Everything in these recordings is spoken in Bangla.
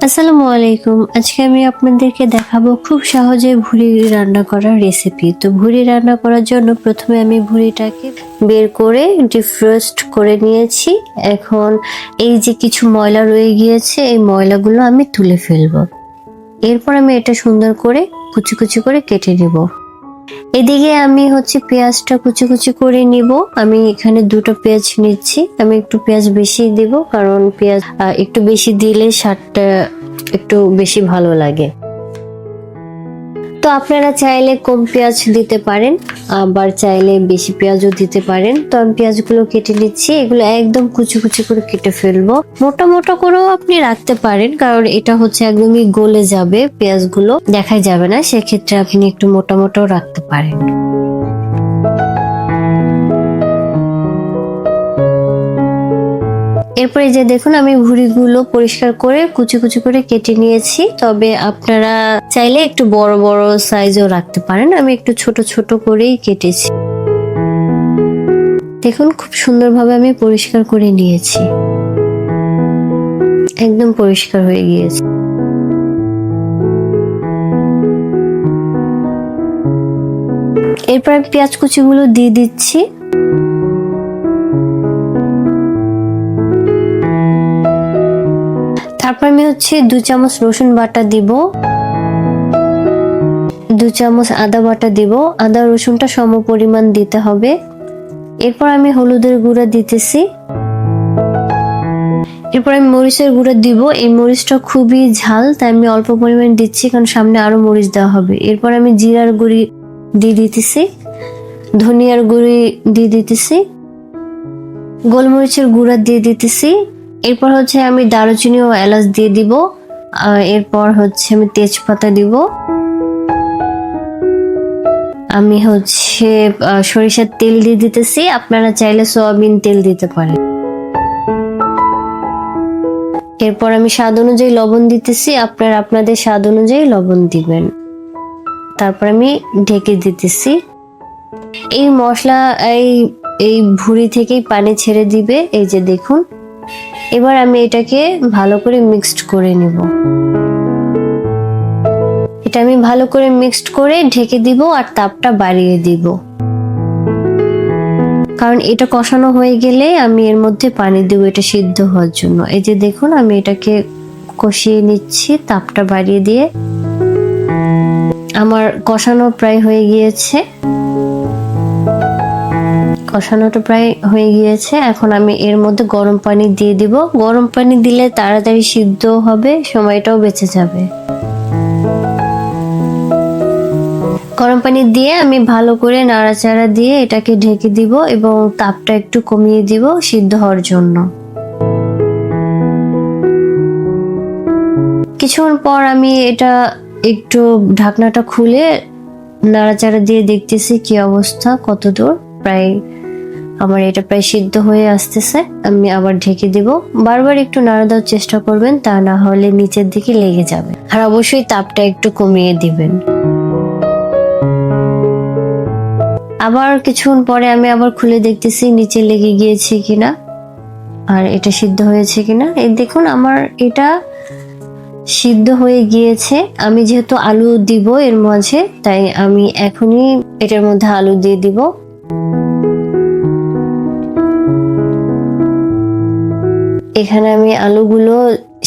আসসালামু আলাইকুম। আজকে আমি আপনাদেরকে দেখাবো খুব সহজে ভুড়ি রান্না করার রেসিপি। তো ভুড়ি রান্না করার জন্য প্রথমে আমি ভুড়িটাকে বের করে ডিফ্রস্ট করে নিয়েছি। এখন এই যে কিছু ময়লা রয়ে গিয়েছে, এই ময়লাগুলো আমি তুলে ফেলবো। এরপর আমি এটা সুন্দর করে কুচি কুচি করে কেটে নেব। এদিকে আমি পেঁয়াজটা কুচি কুচি করে নিব। আমি এখানে দুটো পেঁয়াজ নিচ্ছি। আমি একটু পেঁয়াজ বেশি দিব, কারণ পেঁয়াজ একটু বেশি দিলে স্বাদটা একটু বেশি ভালো লাগে। তো আপনারা চাইলে কম পেঁয়াজ দিতে পারেন, আবার চাইলে বেশি পেঁয়াজও দিতে পারেন। তো আমি পেঁয়াজগুলো কেটে নিচ্ছি। এগুলো একদম কুচি কুচি করে কেটে ফেলবো। মোটা মোটা করেও আপনি রাখতে পারেন, কারণ এটা একদমই গলে যাবে, পেঁয়াজগুলো দেখাই যাবে না। সেক্ষেত্রে আপনি একটু মোটা মোটাও রাখতে পারেন। এরপরে যে দেখুন, আমি ভুঁড়িগুলো পরিষ্কার করে কুচি কুচি করে কেটে নিয়েছি। তবে আপনারা চাইলে একটু বড় বড় সাইজও রাখতে পারেন। আমি একটু ছোট ছোট করেই কেটেছি। দেখুন, খুব সুন্দরভাবে আমি পরিষ্কার করে নিয়েছি, একদম পরিষ্কার হয়ে গিয়েছে। এরপর আমি পেঁয়াজ কুচিগুলো দিয়ে দিচ্ছি। তারপর আমি 2 চামচ রসুন বাটা দিব, 2 চামচ আদা বাটা দিব। আদা রসুনটা সম পরিমাণ দিতে হবে। এরপর আমি হলুদের গুঁড়া দিতেছি। এরপর আমি মরিচের গুঁড়া দিব। এই মরিচটা খুবই ঝাল, তাই আমি অল্প পরিমাণ দিচ্ছি, কারণ সামনে আরো মরিচ দেওয়া হবে। এরপর আমি জিরার গুঁড়ি দিয়ে দিতেছি, ধনিয়ার গুঁড়ি দিয়ে দিতেছি, গোলমরিচের গুঁড়া দিয়ে দিতেছি। এরপর আমি দারুচিনি ও এলাচ দিয়ে দিব। এরপর আমি তেজপাতা দিব। আমি সরিষার তেল দিয়ে দিতেছি। আপনারা চাইলে সয়াবিন তেল দিতে পারেন। এরপর আমি স্বাদ অনুযায়ী লবণ দিতেছি। আপনারা আপনাদের স্বাদ অনুযায়ী লবণ দিবেন। তারপর আমি ঢেকে দিতেছি। এই মশলা এই ভুঁড়ি থেকেই পানি ছেড়ে দিবে, এই যে দেখুন। এবার আমি এটাকে ভালো করে মিক্সড করে নিব। এটা আমি ভালো করে মিক্সড করে ঢেকে দিব, আর তাপটা বাড়িয়ে দিব, কারণ এটা কষানো হয়ে গেলে আমি এর মধ্যে পানি দেব এটা সিদ্ধ হওয়ার জন্য। এই যে দেখুন, আমি এটাকে কষিয়ে নিচ্ছি তাপটা বাড়িয়ে দিয়ে। আমার কষানো প্রায় হয়ে গিয়েছে। কষানোটা প্রায় হয়ে গিয়েছে। এখন আমি এর মধ্যে গরম পানি দিয়ে দিব। গরম পানি দিলে তাড়াতাড়ি সিদ্ধ হবে, সময়টাও বেঁচে যাবে। গরম পানি দিয়ে আমি ভালো করে নাড়াচাড়া দিয়ে এটাকে ঢেকে দিব, এবং তাপটা একটু কমিয়ে দিব সিদ্ধ হওয়ার জন্য। কিছুক্ষণ পর আমি এটা একটু ঢাকনাটা খুলে নাড়াচাড়া দিয়ে দেখতেছি কি অবস্থা, কতদূর। আমার এটা প্রায় সিদ্ধ হয়ে আসতেছে। আমি আবার ঢেকে দিব। বারবার একটু নাড়া দেওয়ার চেষ্টা করবেন, তা না হলে নিচের দিকে লেগে যাবে। আর অবশ্যই তাপটা একটু কমিয়ে দিবেন। আবার কিছুক্ষণ পরে আমি আবার খুলে দেখতেছি নিচে লেগে গিয়েছে কিনা, আর এটা সিদ্ধ হয়েছে কিনা। এই দেখুন, আমার এটা সিদ্ধ হয়ে গিয়েছে। আমি যেহেতু আলু দিব এর মাঝে, তাই আমি এখনই এটার মধ্যে আলু দিয়ে দিব। এখানে আমি আলুগুলো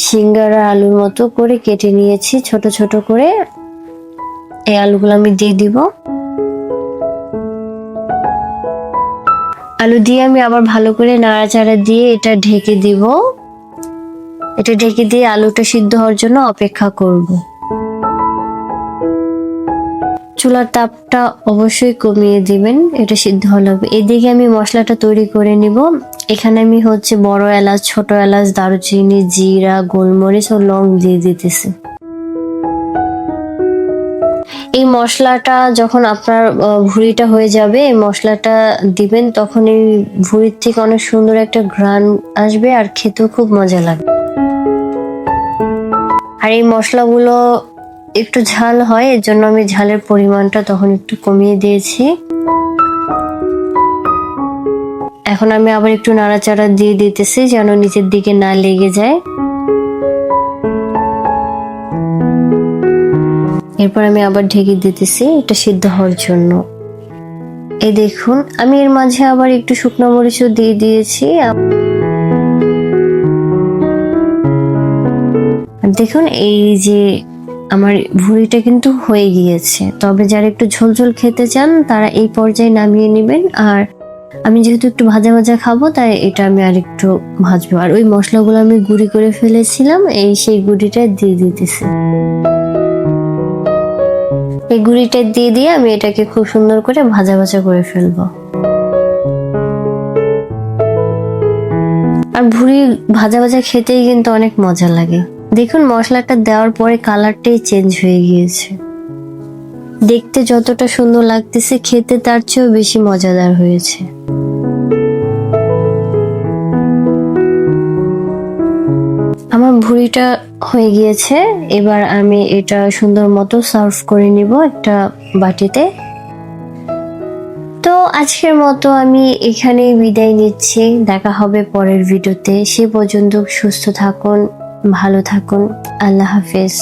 সিঙ্গারা আলুর মতো করে কেটে নিয়েছি, ছোট ছোট করে। এই আলুগুলো আমি দিয়ে দিব। আলু দিয়ে আমি আবার ভালো করে নাড়াচাড়া দিয়ে এটা ঢেকে দিব। এটা ঢেকে দিয়ে আলুটা সিদ্ধ হওয়ার জন্য অপেক্ষা করব। চুলার তাপটা অবশ্যই কমিয়ে দিবেন, এটা সিদ্ধ হলে হবে। এদিকে আমি মশলাটা তৈরি করে নিব। এখানে আমি বড় এলাচ, ছোট এলাচ, দারুচিনি, জিরা, গোলমরিচ ও লং দিয়ে দিতেছি। এই মশলাটা যখন আপনার ভুঁড়িটা হয়ে যাবে, এই মশলাটা দিবেন, তখন এই ভুঁড়ির থেকে অনেক সুন্দর একটা ঘ্রাণ আসবে, আর খেতেও খুব মজা লাগবে। আর এই মশলাগুলো একটু ঝাল হয়, এর জন্য আমি ঝালের পরিমাণটা তখন একটু কমিয়ে দিয়েছি। এখন আমি আবার একটু নাড়াচাড়া দিয়ে দিতেছি, যেন নিচের দিকে না লেগে যায়। এরপর আমি আবার ঢেকে দিতেছি এটা সিদ্ধ হওয়ার জন্য। এই দেখুন আমি এর মাঝে আবার একটু শুকনো মরিচও দিয়ে দিয়েছি। আর দেখুন এই যে আমার ভুঁড়িটা কিন্তু হয়ে গিয়েছে। তবে যারা একটু ঝোলঝোল খেতে চান তারা এই পর্যায়ে নামিয়ে নেবেন। আর আমি যেহেতু একটু ভাজা ভাজা খাবো তাই এটা আমি আরেকটু ভাজবো। আর ওই মশলাগুলো আমি গুঁড়ি করে ফেলেছিলাম, সেই গুঁড়িটা দিয়ে দিতেছি। এই গুঁড়িটা দিয়ে দিয়ে আমি এটাকে খুব সুন্দর করে ভাজা ভাজা করে ফেলবো। আর ভুঁড়ি ভাজা ভাজা খেতেই কিন্তু অনেক মজা লাগে। দেখুন মশলাটা দেওয়ার পরে কালারটাই চেঞ্জ হয়ে গিয়েছে। দেখতে যতটা সুন্দর লাগতেছে খেতে তার চেয়েও বেশি মজাদার হয়েছে। আমার ভুঁড়িটা হয়ে গিয়েছে। এবার আমি এটা সুন্দর মতো সার্ভ করে নিব একটা বাটিতে। তো আজকের মতো আমি এখানেই বিদায় নিচ্ছি। দেখা হবে পরের ভিডিওতে। সে পর্যন্ত সুস্থ থাকুন, ভালো থাকুন। আল্লাহ হাফেজ।